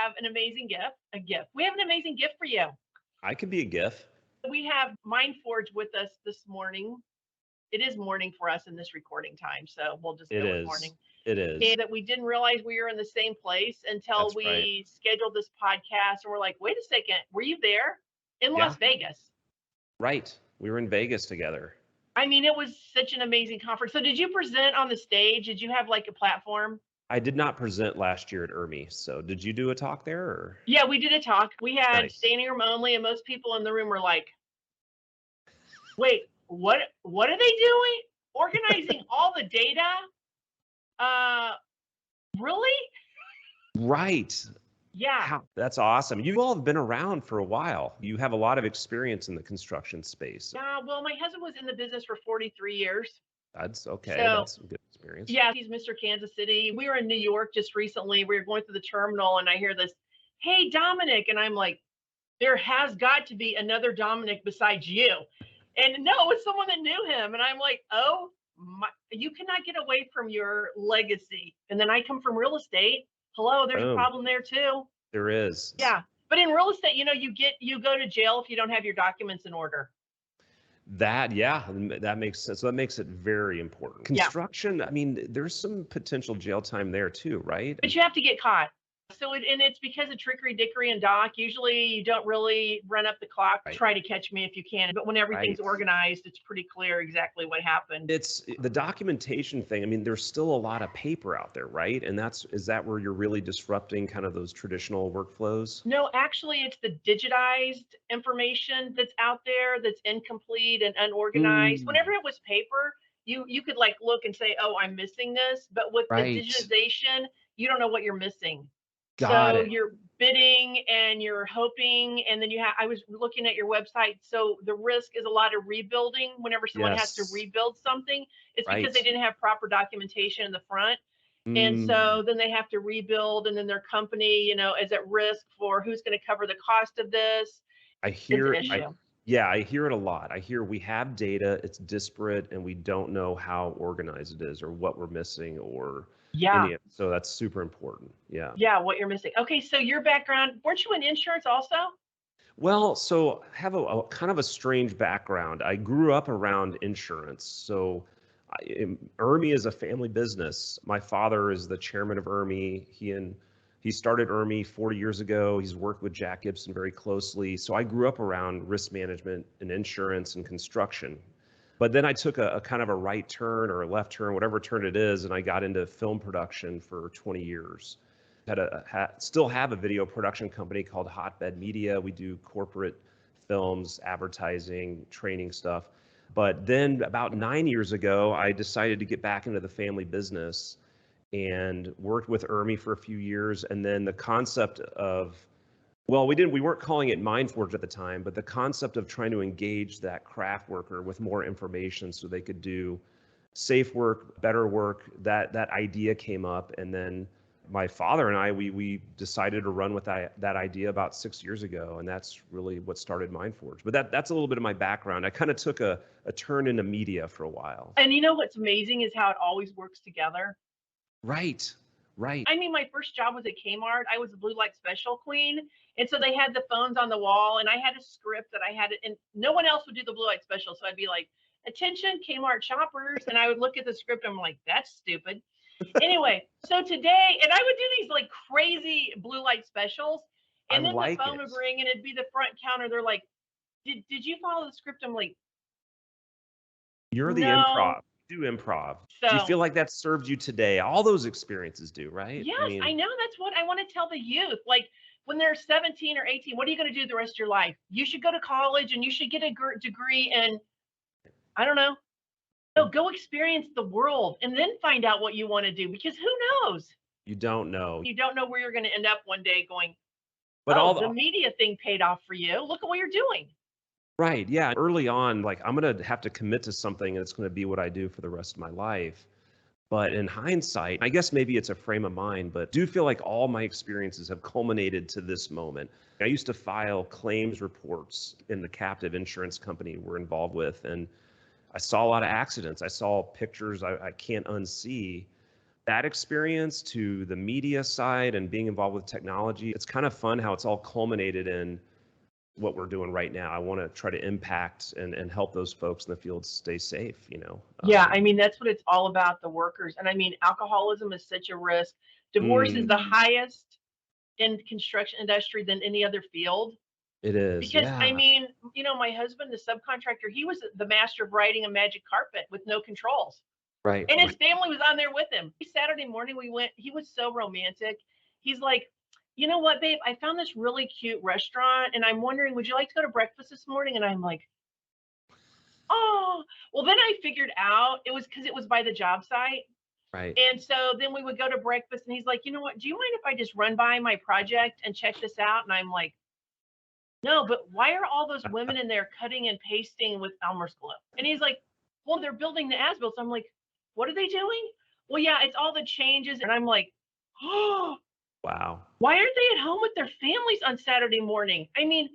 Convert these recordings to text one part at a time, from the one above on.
have an amazing gift. We have an amazing gift for you. I could be a GIF. We have Mindforge with us this morning. It is morning for us in this recording time, so we'll just go with morning. It is. And that we didn't realize we were in the same place until we scheduled this podcast, and we're like, wait a second, were you there in Las Vegas? Right. We were in Vegas together. I mean, it was such an amazing conference. So did you present on the stage? Did you have like a platform? I did not present last year at ERMI. So did you do a talk there? Or? Yeah, we did a talk. We had standing room only, and most people in the room were like, wait, what are they doing? Organizing all the data? Really? Right. Yeah. That's awesome. You all have been around for a while. You have a lot of experience in the construction space. Yeah, well, my husband was in the business for 43 years. That's okay. That's a good experience. Yeah, he's Mr. Kansas City. We were in New York just recently. We were going through the terminal, and I hear this, hey, Dominic. And I'm like, there has got to be another Dominic besides you. And no, it's someone that knew him. And I'm like, oh, you cannot get away from your legacy. And then I come from real estate. Hello, there's a problem there too. There is. Yeah. But in real estate, you go to jail if you don't have your documents in order. That makes sense. So that makes it very important. Construction, I mean, there's some potential jail time there too, right? But you have to get caught. So it's because of trickery, dickery, and doc. Usually you don't really run up the clock. Right. Try to catch me if you can. But when everything's organized, it's pretty clear exactly what happened. It's the documentation thing. I mean, there's still a lot of paper out there, right? And is that where you're really disrupting kind of those traditional workflows? No, actually, it's the digitized information that's out there that's incomplete and unorganized. Whenever it was paper, you could like look and say, oh, I'm missing this. But with the digitization, you don't know what you're missing. So you're bidding and you're hoping, and then I was looking at your website. So the risk is a lot of rebuilding. Whenever someone has to rebuild something, it's because they didn't have proper documentation in the front. And so then they have to rebuild, and then their company, is at risk for who's going to cover the cost of this. I hear it a lot. I hear we have data, it's disparate, and we don't know how organized it is or what we're missing or so that's super important. Yeah, what you're missing. Okay, so your background, weren't you in insurance also? Well, so I have a kind of a strange background. I grew up around insurance. So ERMI is a family business. My father is the chairman of ERMI. He started ERMI 40 years ago. He's worked with Jack Gibson very closely. So I grew up around risk management and insurance and construction. But then I took a kind of a right turn or a left turn, whatever turn it is, and I got into film production for 20 years. Still have a video production company called Hotbed Media. We do corporate films, advertising, training stuff. But then about 9 years ago, I decided to get back into the family business and worked with ERMI for a few years. And then the concept of, we weren't calling it Mindforge at the time, but the concept of trying to engage that craft worker with more information so they could do safe work, better work, that idea came up. And then my father and I, we decided to run with that idea about 6 years ago. And that's really what started Mindforge. But that's a little bit of my background. I kind of took a turn into media for a while. And you know what's amazing is how it always works together. Right. I mean, my first job was at Kmart. I was a blue light special queen. And so they had the phones on the wall, and I had a script that I had, and no one else would do the blue light special. So I'd be like, attention, Kmart shoppers. And I would look at the script, and I'm like, that's stupid. Anyway, so today, and I would do these like crazy blue light specials. And then the phone would ring, and it'd be the front counter. They're like, did you follow the script? I'm like, you're the improv. Do improv. So, do you feel like that served you today? All those experiences do, right? Yes, I know. That's what I want to tell the youth. Like when they're 17 or 18, what are you going to do the rest of your life? You should go to college and you should get a degree in, I don't know. No, go experience the world and then find out what you want to do, because who knows? You don't know. You don't know where you're going to end up one day going, but the media thing paid off for you. Look at what you're doing. Right. Yeah. Early on, like I'm going to have to commit to something and it's going to be what I do for the rest of my life. But in hindsight, I guess maybe it's a frame of mind, but I do feel like all my experiences have culminated to this moment. I used to file claims reports in the captive insurance company we're involved with, and I saw a lot of accidents. I saw pictures I can't unsee. that experience to the media side and being involved with technology, it's kind of fun how it's all culminated in what we're doing right now. I want to try to impact and help those folks in the field stay safe, you know. Yeah, I mean, that's what it's all about, the workers. And I mean, alcoholism is such a risk. Divorce is the highest in construction industry than any other field. It is, Because I yeah. mean, you know, my husband, the subcontractor, he was the master of writing a magic carpet with no controls. Right. And his family was on there with him. Saturday morning we went, he was so romantic. He's like, you know what, babe, I found this really cute restaurant and I'm wondering, would you like to go to breakfast this morning? And I'm like, oh, well, then I figured out it was because it was by the job site. Right. And so then we would go to breakfast and he's like, you know what, do you mind if I just run by my project and check this out? And I'm like, no, but why are all those women in there cutting and pasting with Elmer's glue? And he's like, well, they're building the as-built. So I'm like, what are they doing? Well, yeah, it's all the changes. And I'm like, oh, Wow. why aren't they at home with their families on Saturday morning? I mean,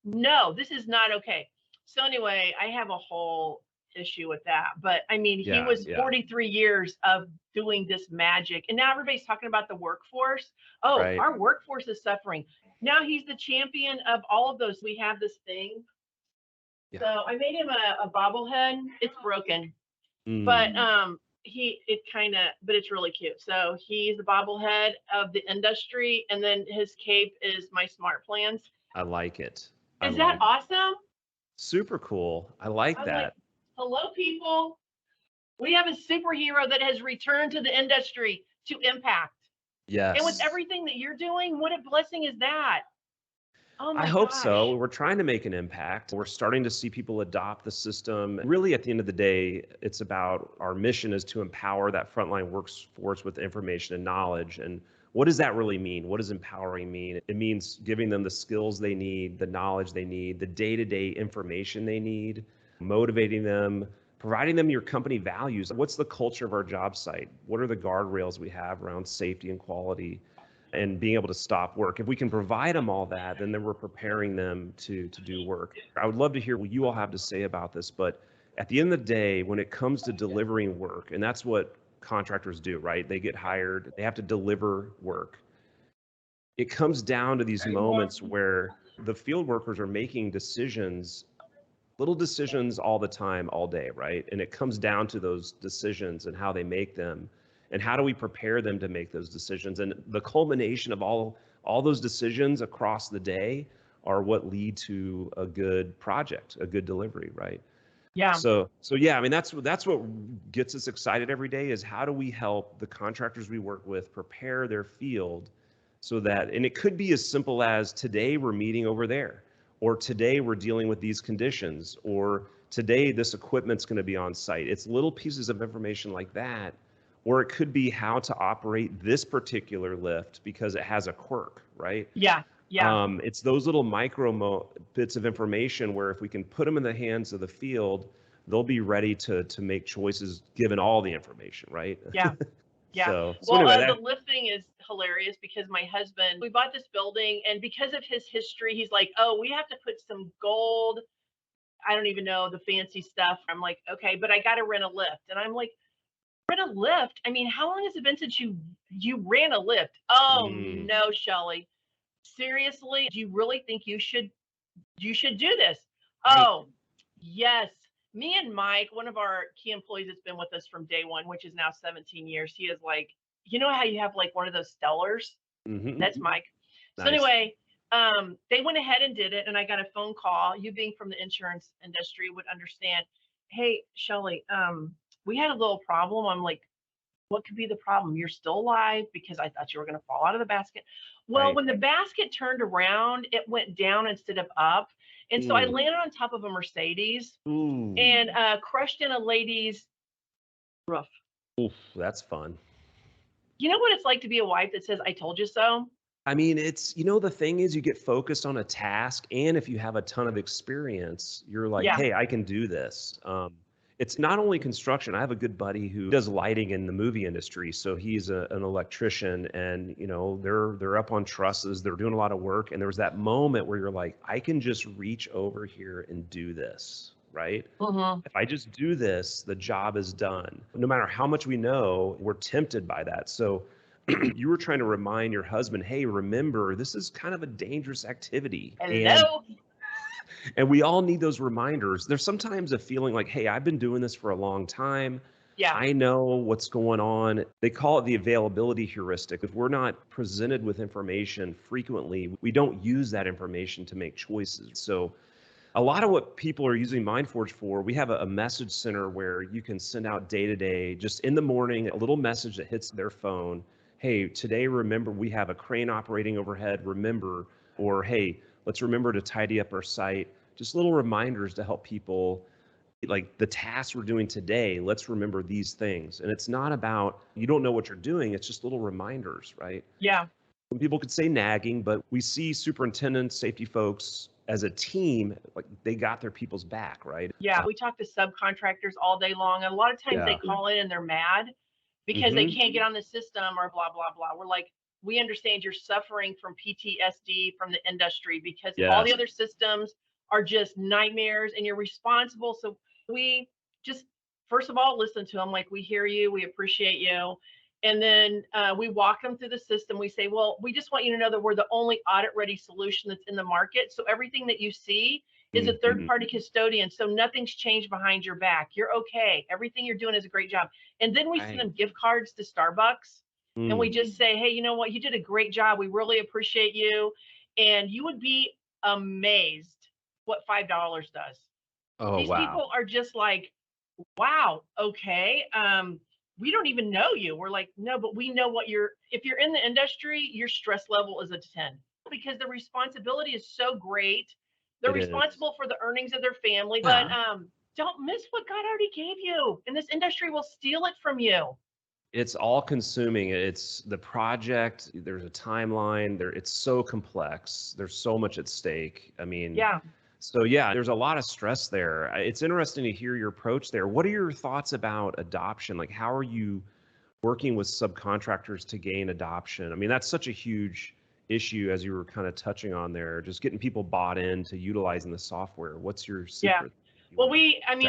no, this is not okay. So anyway, I have a whole issue with that. But I mean, he was 43 years of doing this magic. And now everybody's talking about the workforce. Oh, Right. our workforce is suffering. Now he's the champion of all of those. We have this thing. Yeah. So I made him a bobblehead. It's broken, but but it's really cute. So he's the bobblehead of the industry, and then his cape is my smart plans. I like it. Is that awesome? Super cool. I like that. Like, hello, people. We have a superhero that has returned to the industry to impact. Yes. And with everything that you're doing, what a blessing is that? Oh my I hope gosh. so. We're trying to make an impact. We're starting to see people adopt the system. Really, at the end of the day, it's about our mission is to empower that frontline workforce with information and knowledge. And what does that really mean? What does empowering mean? It means giving them the skills they need, the knowledge they need, the day-to-day information they need, motivating them, providing them your company values. What's the culture of our job site? What are the guardrails we have around safety and quality? And being able to stop work. If we can provide them all that, then we're preparing them to do work. I would love to hear what you all have to say about this, but at the end of the day, when it comes to delivering work, and that's what contractors do, right? They get hired, they have to deliver work. It comes down to these moments where the field workers are making decisions, little decisions all the time, all day, right? And it comes down to those decisions and how they make them. And how do we prepare them to make those decisions? And the culmination of all those decisions across the day are what lead to a good project, a good delivery, right? Yeah. So yeah, I mean, that's what gets us excited every day is how do we help the contractors we work with prepare their field so that, and it could be as simple as today we're meeting over there, or today we're dealing with these conditions, or today this equipment's going to be on site. It's little pieces of information like that. Or it could be how to operate this particular lift because it has a quirk, right? Yeah, yeah. It's those little bits of information where if we can put them in the hands of the field, they'll be ready to make choices given all the information, right? Yeah, yeah. So well, anyway, the lift thing is hilarious because my husband, we bought this building, and because of his history, he's like, oh, we have to put some gold. I don't even know the fancy stuff. I'm like, okay, but I got to rent a lift. And I'm like, rent a lift? I mean, how long has it been since you ran a lift? Oh no, Shelley. Seriously, do you really think you should do this? Right. Oh, yes. Me and Mike, one of our key employees that's been with us from day one, which is now 17 years, he is like, you know how you have like one of those stellars? That's Mike. Nice. So anyway, they went ahead and did it, and I got a phone call. You being from the insurance industry would understand. Hey, Shelley, we had a little problem. I'm like, what could be the problem? You're still alive because I thought you were going to fall out of the basket. Well, Right. when the basket turned around, it went down instead of up. And so I landed on top of a Mercedes and crushed in a lady's roof. Oof, that's fun. You know what it's like to be a wife that says, I told you so? I mean, it's, the thing is you get focused on a task, and if you have a ton of experience, you're like, hey, I can do this. It's not only construction. I have a good buddy who does lighting in the movie industry. So he's an electrician, and they're up on trusses. They're doing a lot of work. And there was that moment where you're like, I can just reach over here and do this. right? Mm-hmm. If I just do this, the job is done. No matter how much we know, we're tempted by that. So you were trying to remind your husband, hey, remember, this is kind of a dangerous activity. Hello. And we all need those reminders. There's sometimes a feeling like, hey, I've been doing this for a long time. Yeah. I know what's going on. They call it the availability heuristic. If we're not presented with information frequently, we don't use that information to make choices. So a lot of what people are using Mindforge for, we have a message center where you can send out day to day, just in the morning, a little message that hits their phone. Hey, today, remember, we have a crane operating overhead, remember, or hey, let's remember to tidy up our site. Just little reminders to help people, like the tasks we're doing today, let's remember these things. And it's not about, you don't know what you're doing, it's just little reminders, right? Yeah. Some people could say nagging, but we see superintendents, safety folks as a team, like they got their people's back, right? Yeah. We talk to subcontractors all day long. And a lot of times they Yeah. call in and they're mad because they can't get on the system or blah, blah, blah. We're like, we understand you're suffering from PTSD from the industry because all the Yes. other systems are just nightmares and you're responsible. So we just, first of all, listen to them like, we hear you, we appreciate you. And then we walk them through the system. We say, well, we just want you to know that we're the only audit ready solution that's in the market. So everything that you see is a third party custodian. So nothing's changed behind your back. You're okay. Everything you're doing is a great job. And then we send them gift cards to Starbucks. And we just say, hey, you know what? You did a great job. We really appreciate you. And you would be amazed what $5 does. Oh, These wow. people are just like, wow, okay. We don't even know you. We're like, no, but we know what if you're in the industry, your stress level is a 10 because the responsibility is so great. They're responsible for the earnings of their family, but don't miss what God already gave you. And this industry will steal it from you. It's all consuming. It's the project. There's a timeline there. It's so complex. There's so much at stake. I mean, yeah. So yeah, there's a lot of stress there. It's interesting to hear your approach there. What are your thoughts about adoption? Like, how are you working with subcontractors to gain adoption? I mean, that's such a huge issue as you were kind of touching on there, just getting people bought into utilizing the software. What's your secret? Yeah. Well,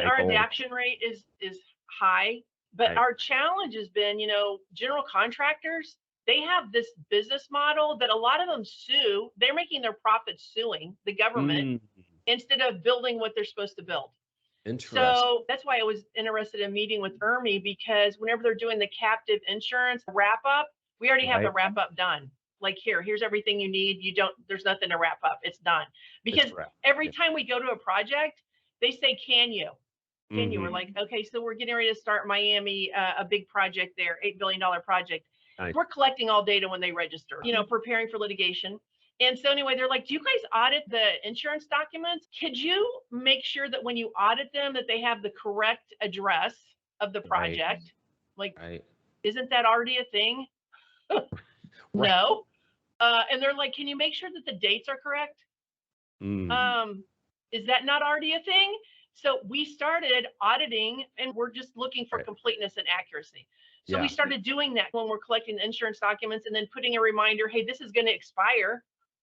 our adoption rate is high, but Right. our challenge has been, general contractors, they have this business model that a lot of them sue. They're making their profits suing the government instead of building what they're supposed to build. Interesting. So that's why I was interested in meeting with ERMI, because whenever they're doing the captive insurance wrap up, we already have the wrap up done. Like, here's everything you need. There's nothing to wrap up. It's done. Because every time we go to a project, they say, can you? We're like, okay, so we're getting ready to start Miami, a big project there, $8 billion project. Nice. We're collecting all data when they register, preparing for litigation. And so anyway, they're like, do you guys audit the insurance documents? Could you make sure that when you audit them, that they have the correct address of the project? Like, isn't that already a thing? No. And they're like, can you make sure that the dates are correct? Is that not already a thing? So we started auditing, and we're just looking for completeness and accuracy. So we started doing that when we're collecting the insurance documents and then putting a reminder, hey, this is going to expire.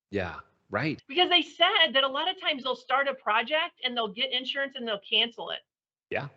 Yeah, right. Because they said that a lot of times they'll start a project and they'll get insurance and they'll cancel it. Yeah.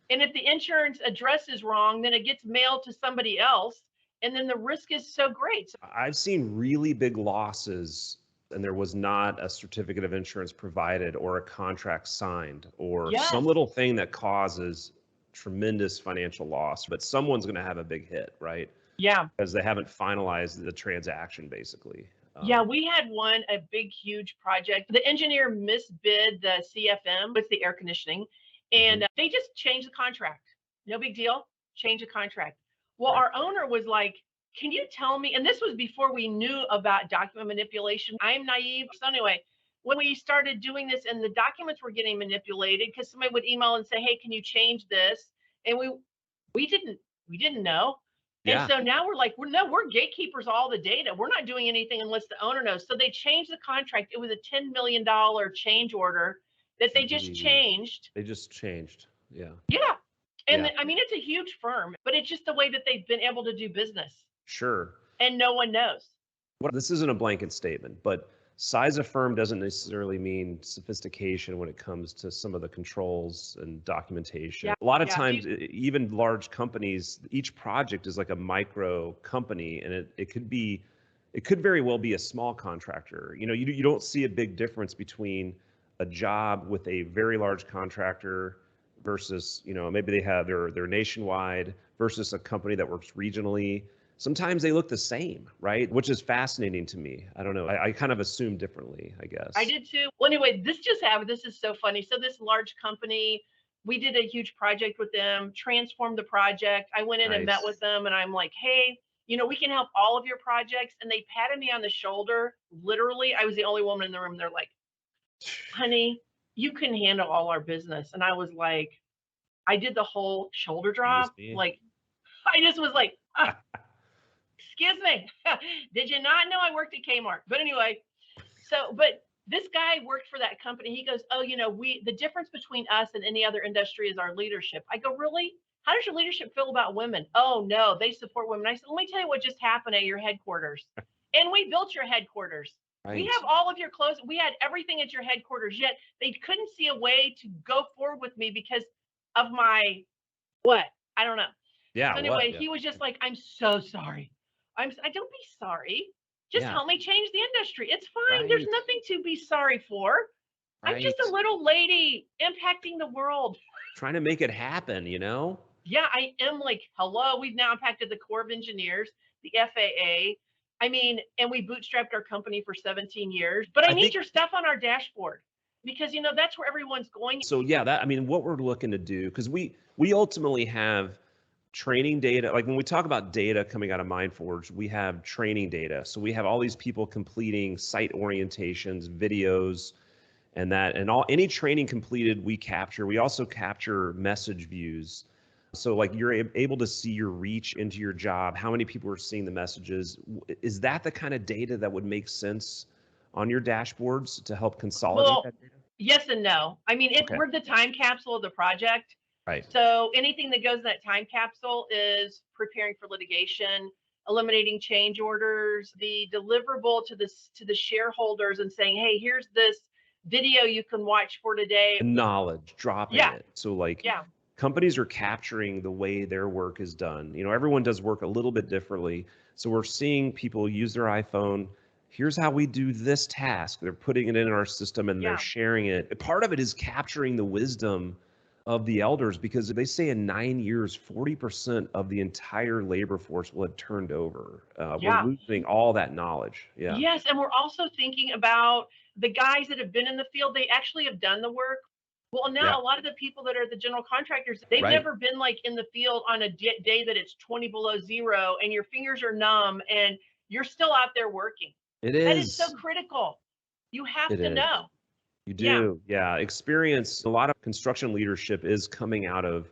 And if the insurance address is wrong, then it gets mailed to somebody else. And then the risk is so great. I've seen really big losses and there was not a certificate of insurance provided or a contract signed or some little thing that causes tremendous financial loss, but someone's going to have a big hit, right? Yeah. Because they haven't finalized the transaction, basically. Yeah, we had a big, huge project. The engineer misbid the CFM, it's the air conditioning, and they just changed the contract. No big deal. Change the contract. Well, our owner was like, can you tell me? And this was before we knew about document manipulation. I'm naive. So anyway, when we started doing this and the documents were getting manipulated, because somebody would email and say, hey, can you change this? And we didn't know. Yeah. And so now we're like, we're gatekeepers of all the data. We're not doing anything unless the owner knows. So they changed the contract. It was a $10 million change order that they just changed. They just changed. Yeah. Yeah. And I mean, it's a huge firm, but it's just the way that they've been able to do business. Sure. And no one knows. This isn't a blanket statement, but size of firm doesn't necessarily mean sophistication when it comes to some of the controls and documentation. Yeah, A lot of yeah. times, even large companies, each project is like a micro company, and it could very well be a small contractor. You don't see a big difference between a job with a very large contractor versus, maybe they're nationwide versus a company that works regionally. Sometimes they look the same, right? Which is fascinating to me. I don't know. I kind of assume differently, I guess. I did too. Well, anyway, this just happened. This is so funny. So this large company, we did a huge project with them, transformed the project. I went in and met with them, and I'm like, hey, we can help all of your projects. And they patted me on the shoulder. Literally, I was the only woman in the room. They're like, honey, you can handle all our business. And I was like, I did the whole shoulder drop. Like, I just was like, excuse me. Did you not know I worked at Kmart? But anyway, but this guy worked for that company. He goes, oh, the difference between us and any other industry is our leadership. I go, really? How does your leadership feel about women? Oh, no, they support women. I said, let me tell you what just happened at your headquarters. And we built your headquarters. Right. We have all of your clothes. We had everything at your headquarters, yet they couldn't see a way to go forward with me because of my what? I don't know. Yeah. So anyway, he was just like, I'm so sorry. I don't be sorry. Just help me change the industry. It's fine. Right. There's nothing to be sorry for. Right. I'm just a little lady impacting the world. Trying to make it happen, Yeah, I am like, hello, we've now impacted the Corps of Engineers, the FAA. I mean, and we bootstrapped our company for 17 years. But I need your stuff on our dashboard because, that's where everyone's going. So, yeah, what we're looking to do, because we ultimately have training data. Like when we talk about data coming out of Mindforge, we have training data. So we have all these people completing site orientations, videos, and any training completed, we capture. We also capture message views. So like you're able to see your reach into your job, how many people are seeing the messages. Is that the kind of data that would make sense on your dashboards to help consolidate that data? Yes and no. I mean, we're the time capsule of the project. Right. So anything that goes in that time capsule is preparing for litigation, eliminating change orders, the deliverable to the shareholders and saying, hey, here's this video you can watch for today. Knowledge, dropping it. So like companies are capturing the way their work is done. Everyone does work a little bit differently. So we're seeing people use their iPhone. Here's how we do this task. They're putting it in our system and they're sharing it. Part of it is capturing the wisdom of the elders, because they say in 9 years, 40% of the entire labor force will have turned over. We're losing all that knowledge. Yeah. Yes. And we're also thinking about the guys that have been in the field. They actually have done the work. Well, now a lot of the people that are the general contractors, they've never been like in the field on a day that it's 20 below zero and your fingers are numb and you're still out there working. It is. That is so critical. You have to know. You do. Yeah. Experience. A lot of construction leadership is coming out of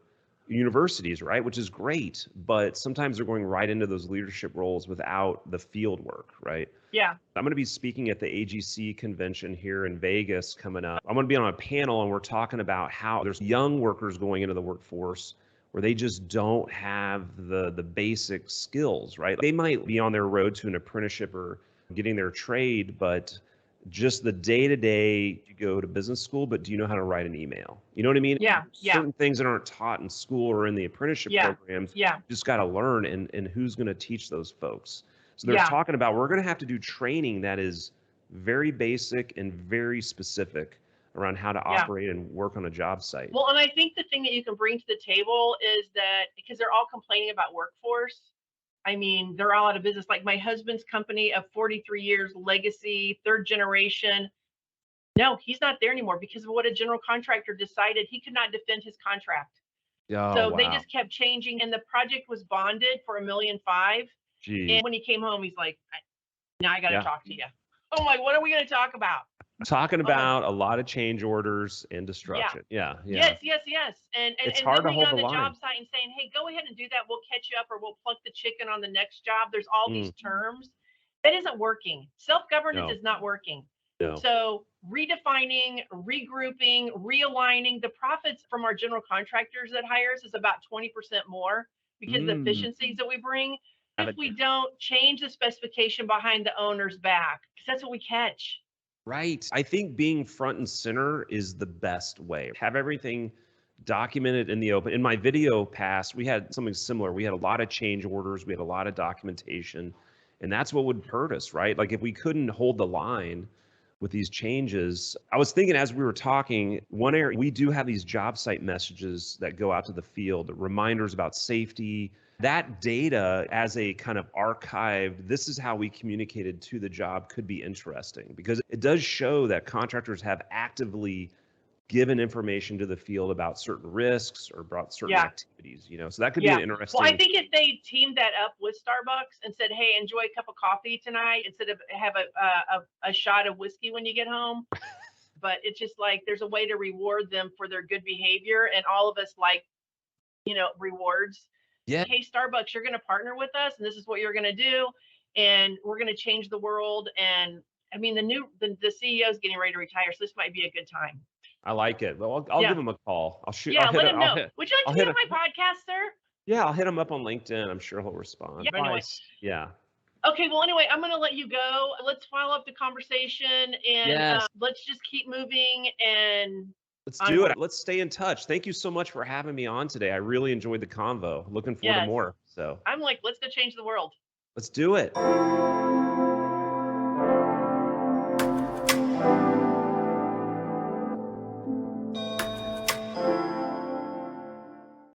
universities, right? Which is great, but sometimes they're going right into those leadership roles without the field work, right? Yeah. I'm going to be speaking at the AGC convention here in Vegas coming up. I'm going to be on a panel and we're talking about how there's young workers going into the workforce where they just don't have the basic skills, right? They might be on their road to an apprenticeship or getting their trade, but just the day-to-day, you go to business school, but do you know how to write an email? You know what I mean? Yeah. Certain things that aren't taught in school or in the apprenticeship programs, you just got to learn, and who's going to teach those folks? So they're talking about, we're going to have to do training that is very basic and very specific around how to operate and work on a job site. Well, and I think the thing that you can bring to the table is that, because they're all complaining about workforce, I mean, they're all out of business. Like my husband's company of 43 years legacy, third generation. No, he's not there anymore because of what a general contractor decided. He could not defend his contract. So they just kept changing, and the project was bonded for $1.5 million. And when he came home, he's like, now I got to talk to you. I'm like, what are we going to talk about? Talking about a lot of change orders and destruction. Yeah. Yes. And it's hard to hold on the line. Job site and saying, hey, go ahead and do that. We'll catch you up, or we'll pluck the chicken on the next job. There's all these terms. That isn't working. Self-governance is not working. No. So redefining, regrouping, realigning the profits from our general contractors that hires is about 20% more because of the efficiencies that we bring. If we don't change the specification behind the owner's back, because that's what we catch. Right. I think being front and center is the best way. Have everything documented in the open. In my video past, we had something similar. We had a lot of change orders, we had a lot of documentation, and that's what would hurt us, right? Like if we couldn't hold the line with these changes. I was thinking as we were talking, one area we do have these job site messages that go out to the field, reminders about safety. That data as a kind of archived, this is how we communicated to the job could be interesting because it does show that contractors have actively given information to the field about certain risks or about certain activities, so that could be an interesting. Well, I think if they teamed that up with Starbucks and said, hey, enjoy a cup of coffee tonight instead of have a shot of whiskey when you get home. But it's just like there's a way to reward them for their good behavior. And all of us like, rewards. Yeah. Hey, Starbucks, you're going to partner with us and this is what you're going to do. And we're going to change the world. And I mean, the CEO is getting ready to retire. So this might be a good time. I like it. Well, I'll give him a call. I'll shoot. Yeah, let him know. Would you like to be on my podcast, sir? Yeah, I'll hit him up on LinkedIn. I'm sure he'll respond. Yeah. Anyway. Yeah. Okay, well, anyway, I'm going to let you go. Let's follow up the conversation and let's just keep moving and let's do it. Let's stay in touch. Thank you so much for having me on today. I really enjoyed the convo. Looking forward to more. So I'm like, let's go change the world. Let's do it.